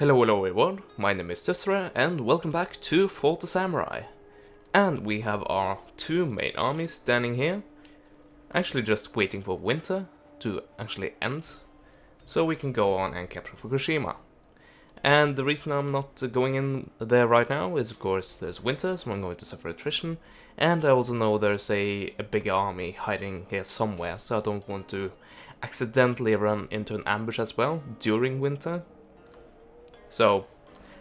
Hello everyone, my name is Tosa and welcome back to Fort the Samurai. And we have our two main armies standing here, actually just waiting for winter to actually end, so we can go on and capture Fukushima. And the reason I'm not going in there right now is of course there's winter, so I'm going to suffer attrition, and I also know there's a big army hiding here somewhere, so I don't want to accidentally run into an ambush as well during winter. So,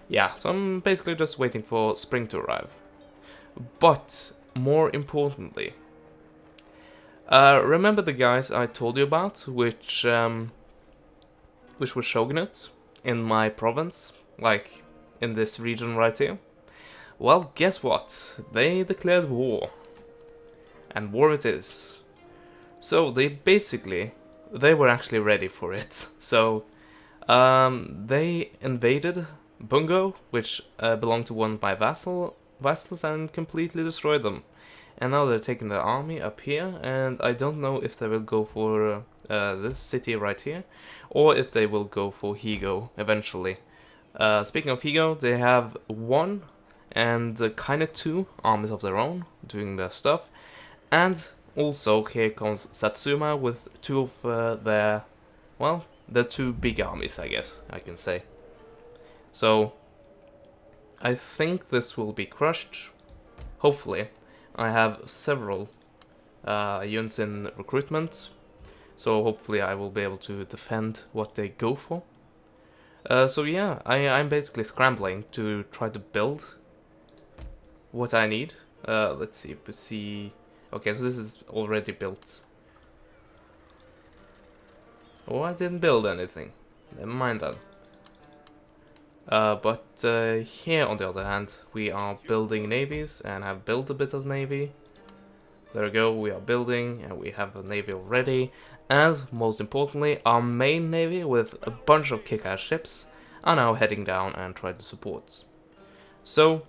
yeah, so I'm basically just waiting for spring to arrive. But, more importantly, remember the guys I told you about, which were shogunates in my province, like in this region right here? Well, guess what? They declared war. And war it is. So they were actually ready for it. So, they invaded Bungo, which belonged to one of my vassals, and completely destroyed them. And now they're taking their army up here, and I don't know if they will go for this city right here, or if they will go for Higo eventually. Speaking of Higo, they have one and kind of two armies of their own doing their stuff, and also here comes Satsuma with two of their, well, the two big armies, I guess I can say. So, I think this will be crushed. Hopefully. I have several units in recruitment, so hopefully I will be able to defend what they go for. So yeah, I'm basically scrambling to try to build what I need. Let's see if we see... Okay, so this is already built. Oh, I didn't build anything. Never mind that. But here, on the other hand, we are building navies, and have built a bit of navy. There we go, we are building, and we have a navy already. And, most importantly, our main navy, with a bunch of kick-ass ships, are now heading down and trying to support. So,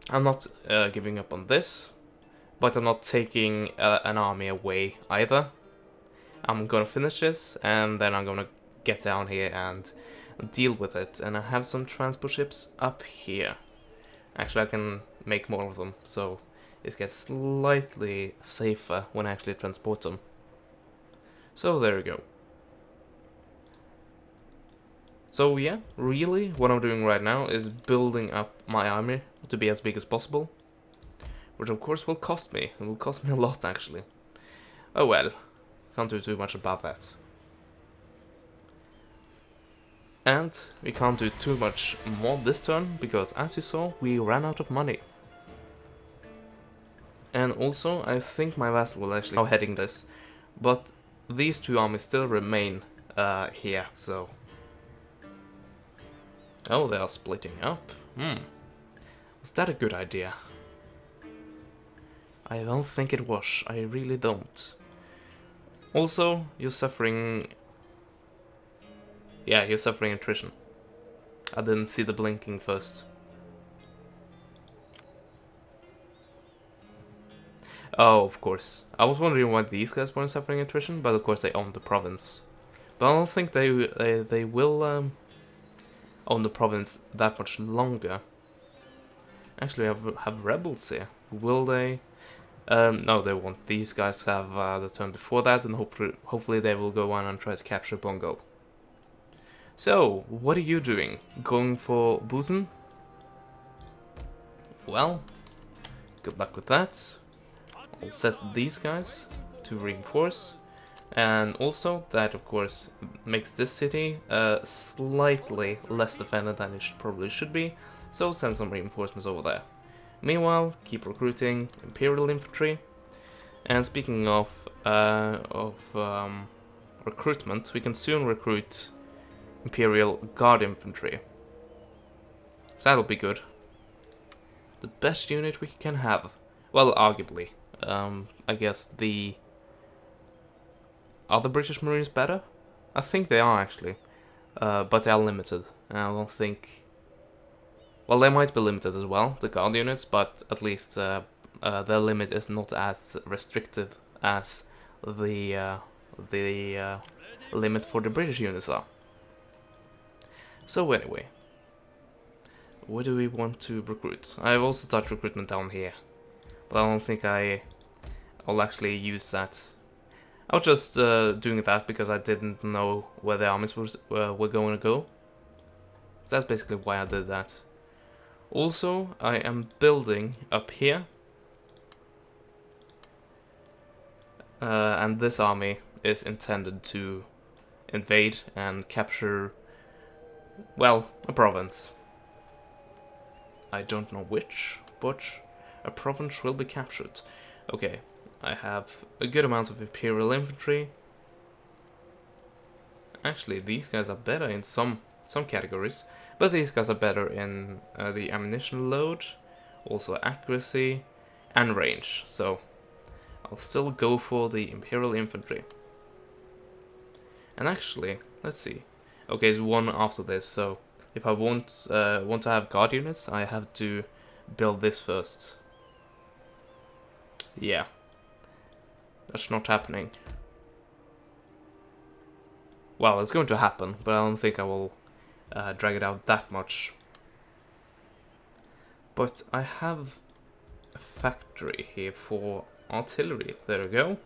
I'm not giving up on this, but I'm not taking an army away either. I'm gonna finish this, and then I'm gonna get down here and deal with it. And I have some transport ships up here. Actually, I can make more of them, so it gets slightly safer when I actually transport them. So there we go. So yeah, really, what I'm doing right now is building up my army to be as big as possible. Which of course will cost me. It will cost me a lot, actually. Oh well. Can't do too much about that. And we can't do too much more this turn, because as you saw, we ran out of money. And also, I think my vassal will actually now heading this, but these two armies still remain here, so... Oh, they are splitting up. Was that a good idea? I don't think it was, I really don't. Also, you're suffering... Yeah, you're suffering attrition. I didn't see the blinking first. Oh, of course. I was wondering why these guys weren't suffering attrition, but of course they own the province. But I don't think they will own the province that much longer. Actually, I have rebels here. Will they? No, they won't. These guys have the turn before that, and hopefully they will go on and try to capture Bungo. So, what are you doing? Going for Busan? Well, good luck with that. I'll set these guys to reinforce. And also, that of course makes this city slightly less defended than it probably should be. So send some reinforcements over there. Meanwhile, keep recruiting Imperial Infantry. And speaking of recruitment, we can soon recruit Imperial Guard Infantry. So that'll be good. The best unit we can have. Well, arguably. I guess the... Are the British Marines better? I think they are, actually. But they are limited. I don't think... Well, they might be limited as well, the Guard units, but at least their limit is not as restrictive as the limit for the British units are. So anyway, where do we want to recruit? I've also started recruitment down here, but I don't think I'll actually use that. I was just doing that because I didn't know where the armies were going to go. So that's basically why I did that. Also, I am building up here. And this army is intended to invade and capture, well, a province. I don't know which, but a province will be captured. Okay, I have a good amount of Imperial infantry. Actually, these guys are better in some categories, but these guys are better in the ammunition load, also accuracy, and range, so I'll still go for the Imperial infantry. And actually, let's see. Okay, it's one after this, so if I want to have guard units, I have to build this first. Yeah, that's not happening. Well, it's going to happen, but I don't think I will drag it out that much. But I have a factory here for artillery. There we go.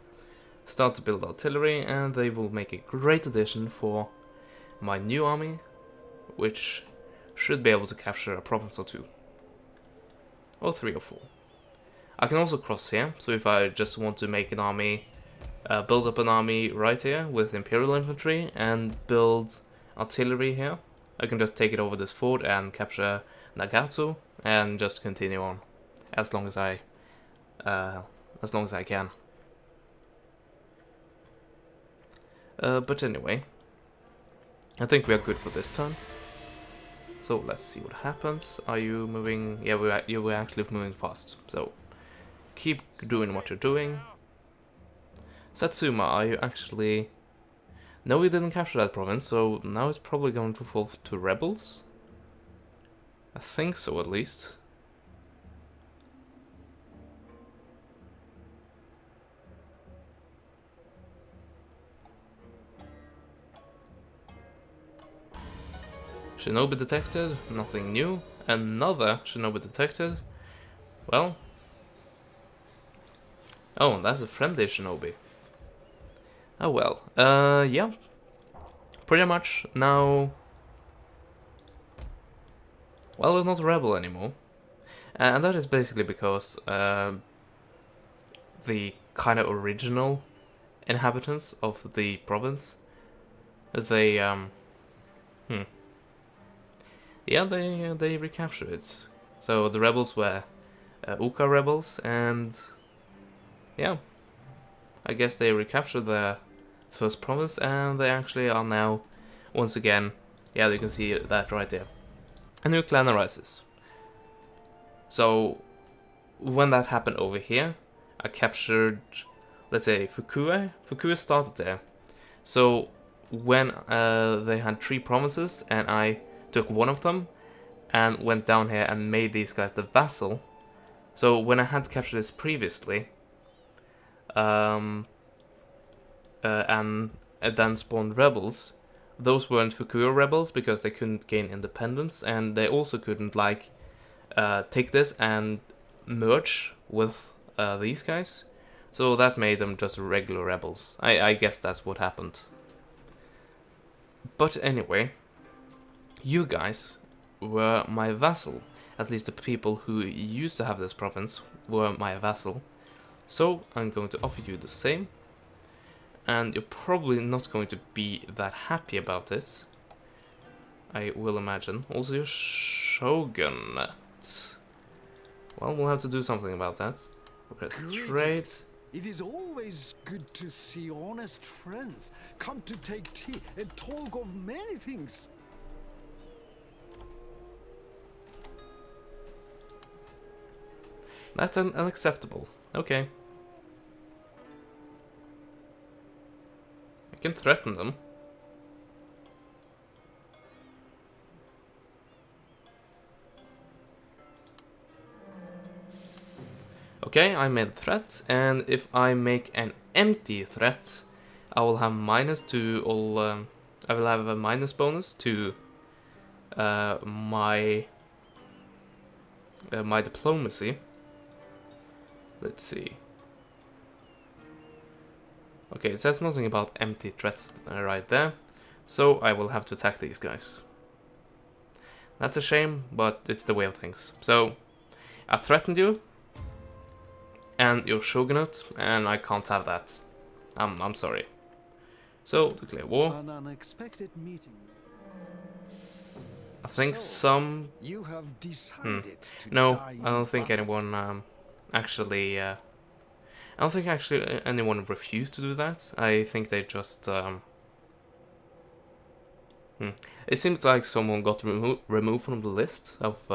Start to build artillery, and they will make a great addition for my new army, which should be able to capture a province or two. Or 3 or 4. I can also cross here, so if I just want to make an army, build up an army right here with Imperial infantry and build artillery here, I can just take it over this fort and capture Nagato and just continue on as long as I can. But anyway, I think we are good for this turn. So let's see what happens. Are you moving? Yeah, you were actually moving fast. So keep doing what you're doing. Satsuma, are you actually... No, we didn't capture that province, so now it's probably going to fall to rebels? I think so, at least. Shinobi detected, nothing new. Another Shinobi detected. Well. Oh, that's a friendly Shinobi. Oh well. Yeah. Pretty much now. Well, they're not a rebel anymore. And that is basically because the kind of original inhabitants of the province, they yeah, they recaptured it. So the rebels were Uka rebels, and yeah, I guess they recaptured their first province, and they actually are now, once again, yeah, you can see that right there. A new clan arises. So when that happened over here, I captured, let's say, Fukue. Fukue started there. So when they had 3 provinces, and I took one of them and went down here and made these guys the vassal. So when I had captured this previously, and then spawned rebels, those weren't Fukui rebels because they couldn't gain independence, and they also couldn't like take this and merge with these guys. So that made them just regular rebels. I guess that's what happened. But anyway, you guys were my vassal. At least the people who used to have this province were my vassal. So I'm going to offer you the same. And you're probably not going to be that happy about it, I will imagine. Also your shogunate. Well, we'll have to do something about that. Request trade. It is always good to see honest friends come to take tea and talk of many things. That's unacceptable. Okay. I can threaten them. Okay, I made a threat, and if I make an empty threat, I will have minus to all. I will have a minus bonus to my my diplomacy. Let's see. Okay, it says nothing about empty threats right there, so I will have to attack these guys. That's a shame, but it's the way of things. So, I threatened you, and your shogunate, and I can't have that. I'm sorry. So, declare war. An unexpected meeting. I think So, some... You have decided to No, die I don't in think battle. anyone actually... I don't think actually anyone refused to do that. I think they just... It seems like someone got removed from the list of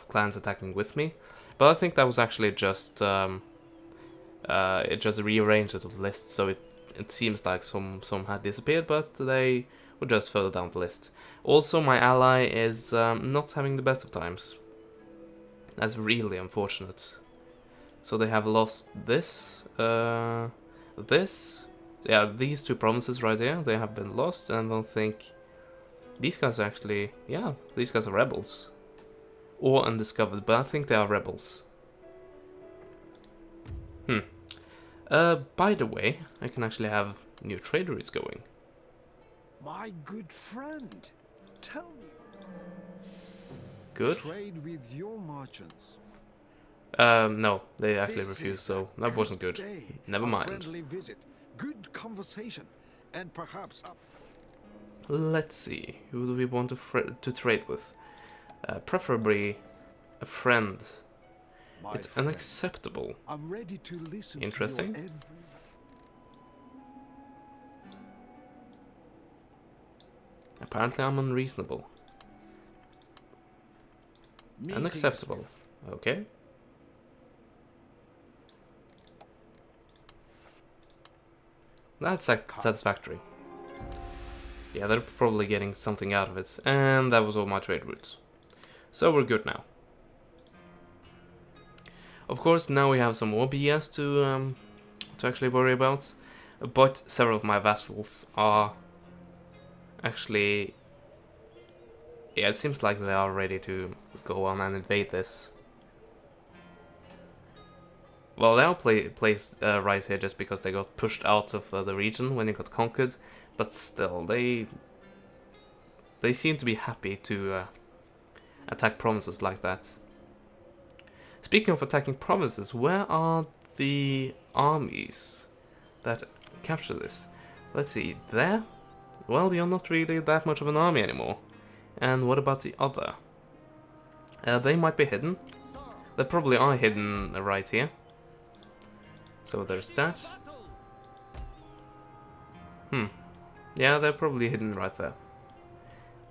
clans attacking with me. But I think that was actually just... it just rearranged the list, so it seems like some had disappeared, but they were just further down the list. Also, my ally is not having the best of times. That's really unfortunate. So they have lost this, this. Yeah, these two provinces right here, they have been lost, and I don't think these guys actually... Yeah, these guys are rebels. Or undiscovered, but I think they are rebels. By the way, I can actually have new trade routes going. My good friend, tell me. Good. Trade with your merchants. No, they actually This refused, is so a that wasn't good. day, Never a mind. friendly visit, good conversation, and perhaps Let's see, who do we want to trade with? Preferably a friend. my It's friend, unacceptable. I'm ready to listen Interesting. to your Apparently I'm unreasonable. Meeting Unacceptable. Okay. That's satisfactory. Yeah, they're probably getting something out of it. And that was all my trade routes. So we're good now. Of course, now we have some more BS to actually worry about. But several of my vassals are actually... Yeah, it seems like they are ready to go on and invade this. Well, they are placed right here just because they got pushed out of the region when it got conquered. But still, they seem to be happy to attack provinces like that. Speaking of attacking provinces, where are the armies that capture this? Let's see, there? Well, you're not really that much of an army anymore. And what about the other? They might be hidden. They probably are hidden right here. So there's that. Yeah, they're probably hidden right there.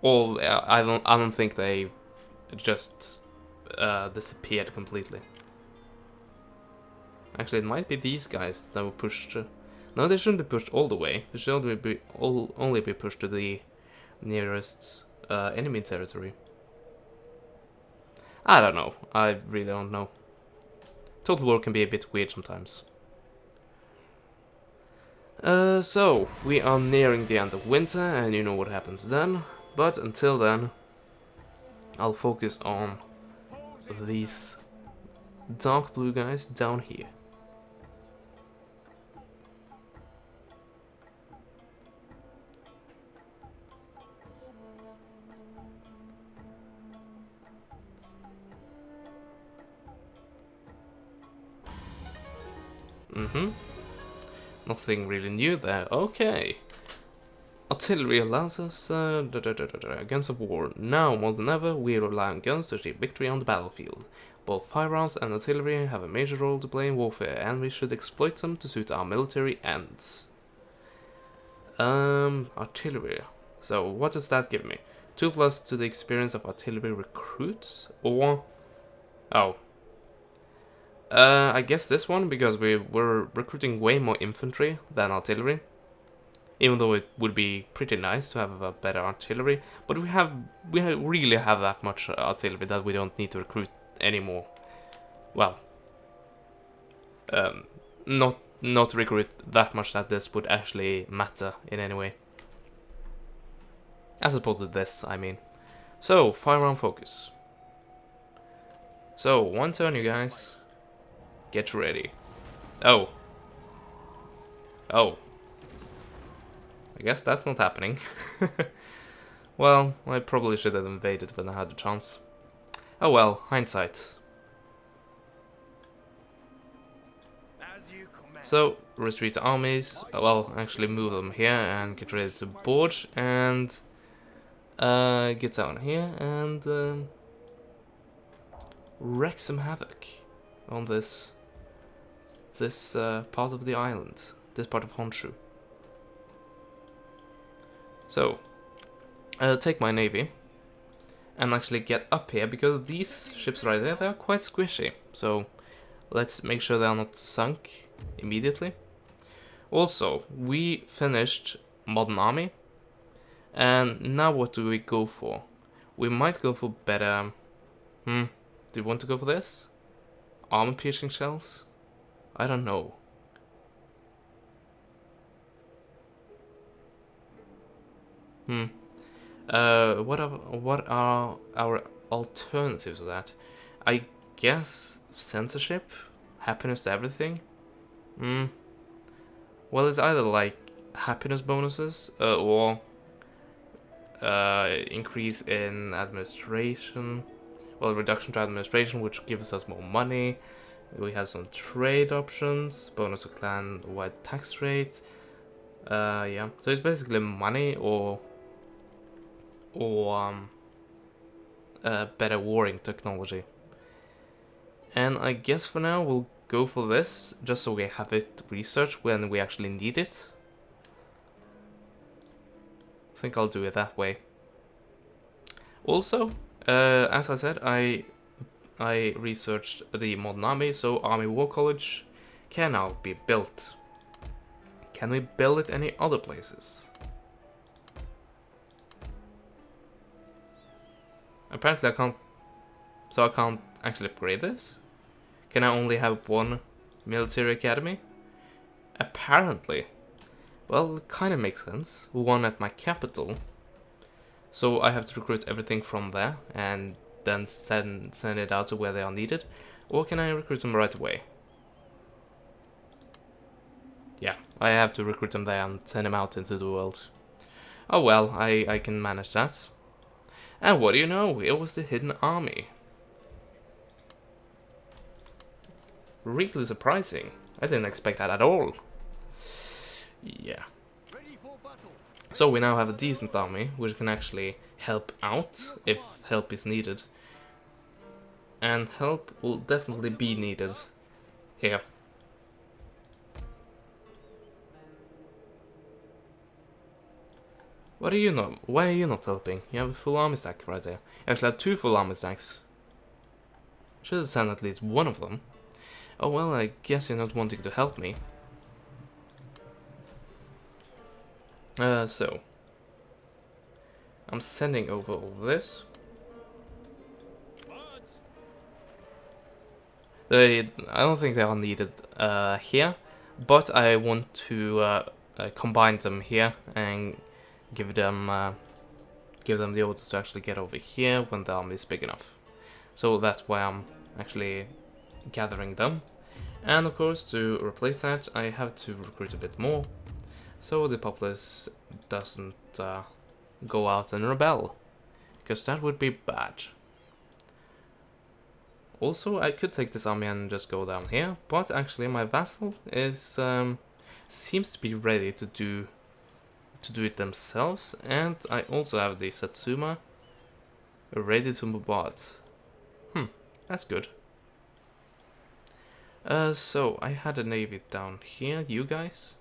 Or I don't think they just disappeared completely. Actually, it might be these guys that were pushed. No, they shouldn't be pushed all the way. They should only be pushed to the nearest enemy territory. I don't know. I really don't know. Total War can be a bit weird sometimes. So, we are nearing the end of winter, and you know what happens then. But until then, I'll focus on these dark blue guys down here. Nothing really new there. Okay. Artillery allows us against a war. Now more than ever, we rely on guns to achieve victory on the battlefield. Both firearms and artillery have a major role to play in warfare, and we should exploit them to suit our military ends. Artillery. So what does that give me? 2+ to the experience of artillery recruits, or... Oh. I guess this one, because we were recruiting way more infantry than artillery. Even though it would be pretty nice to have a better artillery, but we really have that much artillery that we don't need to recruit anymore. Well, not recruit that much that this would actually matter in any way. As opposed to this, I mean. So, firearm focus. So, one turn, you guys. Get ready. Oh. Oh. I guess that's not happening. Well, I probably should have invaded when I had the chance. Oh well, hindsight. So, retreat the armies. Well, actually move them here and get ready to board and get down here and wreak some havoc on this part of the island, this part of Honshu. So, take my navy and actually get up here, because these ships right there, they're quite squishy. So, let's make sure they are not sunk immediately. Also, we finished Modern Army, and now what do we go for? We might go for better... do you want to go for this? Armor-piercing shells? I don't know. What are our alternatives to that? I guess censorship? Happiness to everything? Well, it's either like happiness bonuses or increase in administration. Well, reduction to administration, which gives us more money. We have some trade options, bonus to clan-wide tax rates. Yeah, so it's basically money or better warring technology. And I guess for now we'll go for this, just so we have it researched when we actually need it. I think I'll do it that way. Also, as I said, I researched the modern army, so Army War College can now be built. Can we build it any other places? Apparently I can't, so I can't actually upgrade this? Can I only have one military academy? Apparently. Well, it kind of makes sense. One at my capital. So I have to recruit everything from there and then send it out to where they are needed. Or can I recruit them right away? Yeah, I have to recruit them there and send them out into the world. Oh well, I can manage that. And what do you know? It was the hidden army. Really surprising. I didn't expect that at all. Yeah. So we now have a decent army, which can actually help out if help is needed. And help will definitely be needed here. What are you not? Why are you not helping? You have a full army stack right there. You actually have 2 full army stacks. Should have sent at least one of them. Oh well, I guess you're not wanting to help me. So I'm sending over all this. I don't think they are needed here, but I want to combine them here and give them the orders to actually get over here when the army is big enough. So that's why I'm actually gathering them. And of course, to replace that, I have to recruit a bit more, so the populace doesn't go out and rebel, because that would be bad. Also, I could take this army and just go down here, but actually my vassal is seems to be ready to do it themselves, and I also have the Satsuma ready to bombard. That's good. So I had a navy down here. You guys,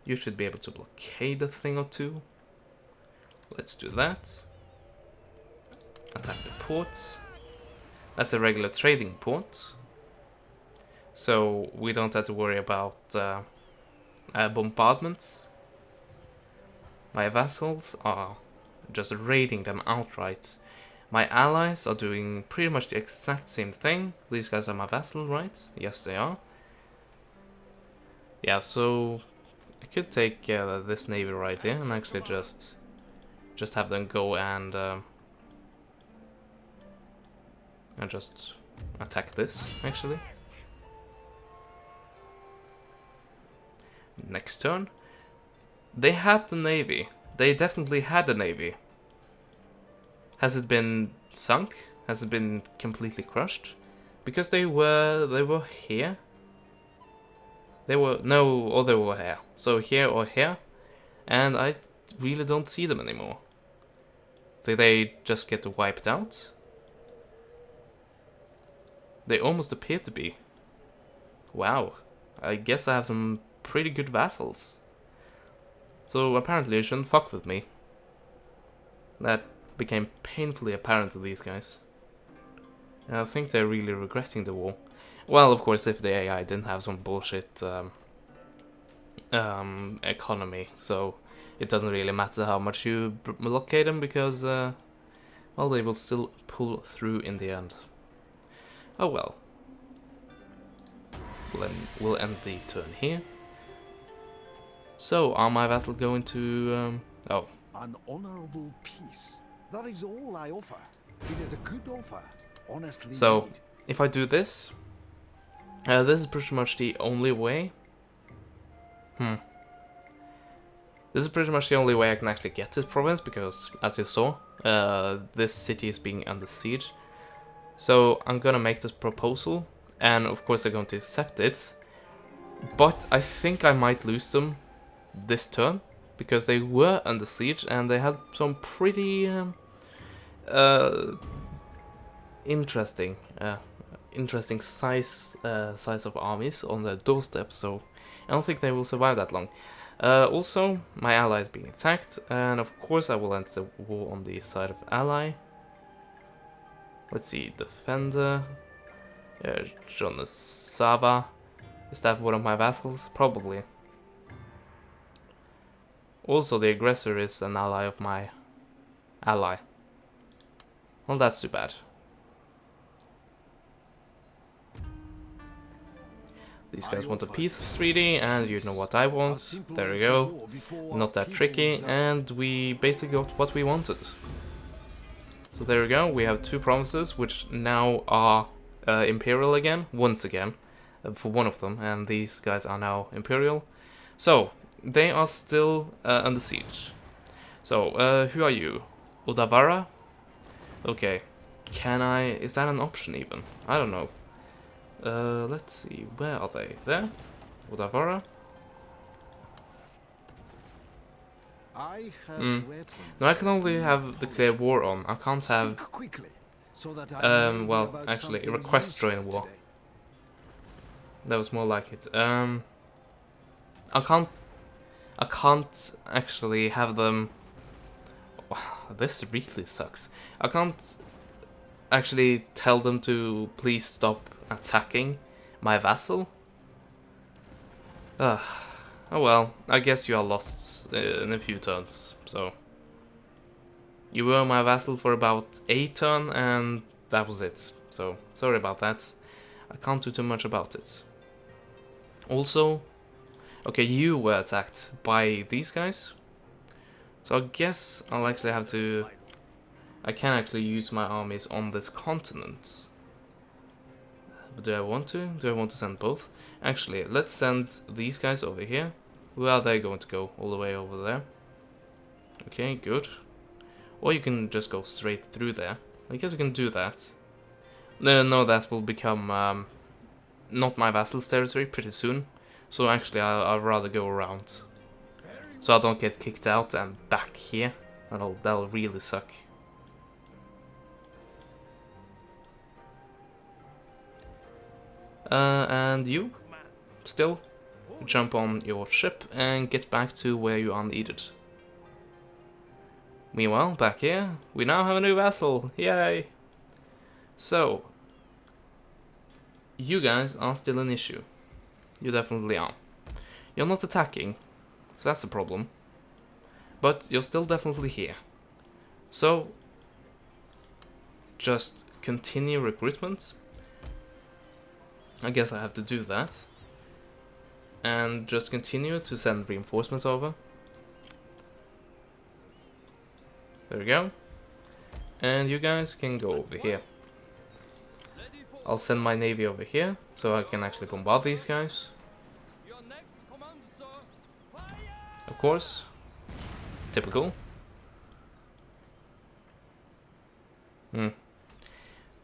you should be able to blockade a thing or two. Let's do that. Attack the port. That's a regular trading port, so we don't have to worry about bombardments. My vassals are just raiding them outright. My allies are doing pretty much the exact same thing. These guys are my vassal, right? Yes, they are. Yeah, so I could take this navy right here and actually just have them go and just attack this, actually. Next turn. They had the navy. They definitely had a navy. Has it been sunk? Has it been completely crushed? Because they were here. They were they were here. So here or here, and I really don't see them anymore. Did they just get wiped out? They almost appear to be. Wow, I guess I have some pretty good vassals. So apparently you shouldn't fuck with me. That became painfully apparent to these guys. And I think they're really regretting the war. Well, of course, if the AI didn't have some bullshit economy, so it doesn't really matter how much you blockade them, because, well, they will still pull through in the end. Oh well. We'll end the turn here. So, are my vassals going to, oh. An honorable peace. That is all I offer. It is a good offer, honestly So, made. if I do this, this is pretty much the only way. This is pretty much the only way I can actually get this province, because, as you saw, this city is being under siege. So, I'm gonna make this proposal, and of course they're going to accept it. But I think I might lose them this turn, because they were under siege, and they had some pretty interesting size of armies on their doorstep, so I don't think they will survive that long. Also, my ally is being attacked, and of course I will enter the war on the side of ally. Let's see, defender, Jonas. Is that one of my vassals? Probably. Also, the aggressor is an ally of my ally. Well, that's too bad. These guys want a peace treaty, and you know what I want. There we go. Not that tricky, and we basically got what we wanted. So there we go. We have two provinces, which now are imperial again, once again, for one of them, and these guys are now imperial. So, they are still under siege. So, who are you? Udavara? Okay. Can I... Is that an option even? I don't know. Let's see. Where are they? There? Udavara? I have weapons. No, I can only have declare war on. I can't have... Speak quickly, so that I may well, about actually, something request useful join war. today. That was more like it. I can't actually have them... This really sucks. I can't actually tell them to please stop attacking my vassal. Oh well, I guess you are lost in a few turns, so... You were my vassal for about 8 turns, and that was it. So, sorry about that. I can't do too much about it. Also, okay, you were attacked by these guys. So I guess I'll actually have to... I can actually use my armies on this continent. But do I want to? Do I want to send both? Actually, let's send these guys over here. Where are they going to go? All the way over there. Okay, good. Or you can just go straight through there. I guess we can do that. No, that will become not my vassal's territory pretty soon. So actually, I'll rather go around. So I don't get kicked out and back here. That'll really suck. And you, still, jump on your ship and get back to where you are needed. Meanwhile, back here, we now have a new vassal, yay! So, you guys are still an issue. You definitely are. You're not attacking, so that's a problem. But you're still definitely here. So, just continue recruitment. I guess I have to do that. And just continue to send reinforcements over. There we go. And you guys can go over here. I'll send my navy over here, so I can actually bombard these guys. Of course. Typical.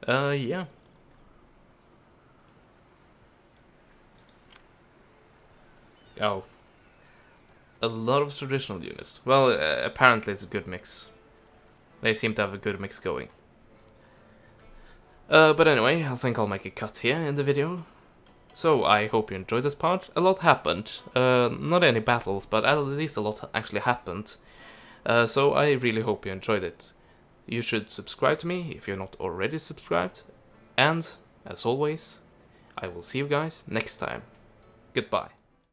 Yeah. Oh. A lot of traditional units. Well, apparently it's a good mix. They seem to have a good mix going. But anyway, I think I'll make a cut here in the video. So, I hope you enjoyed this part. A lot happened. Not any battles, but at least a lot actually happened. So, I really hope you enjoyed it. You should subscribe to me if you're not already subscribed. And, as always, I will see you guys next time. Goodbye.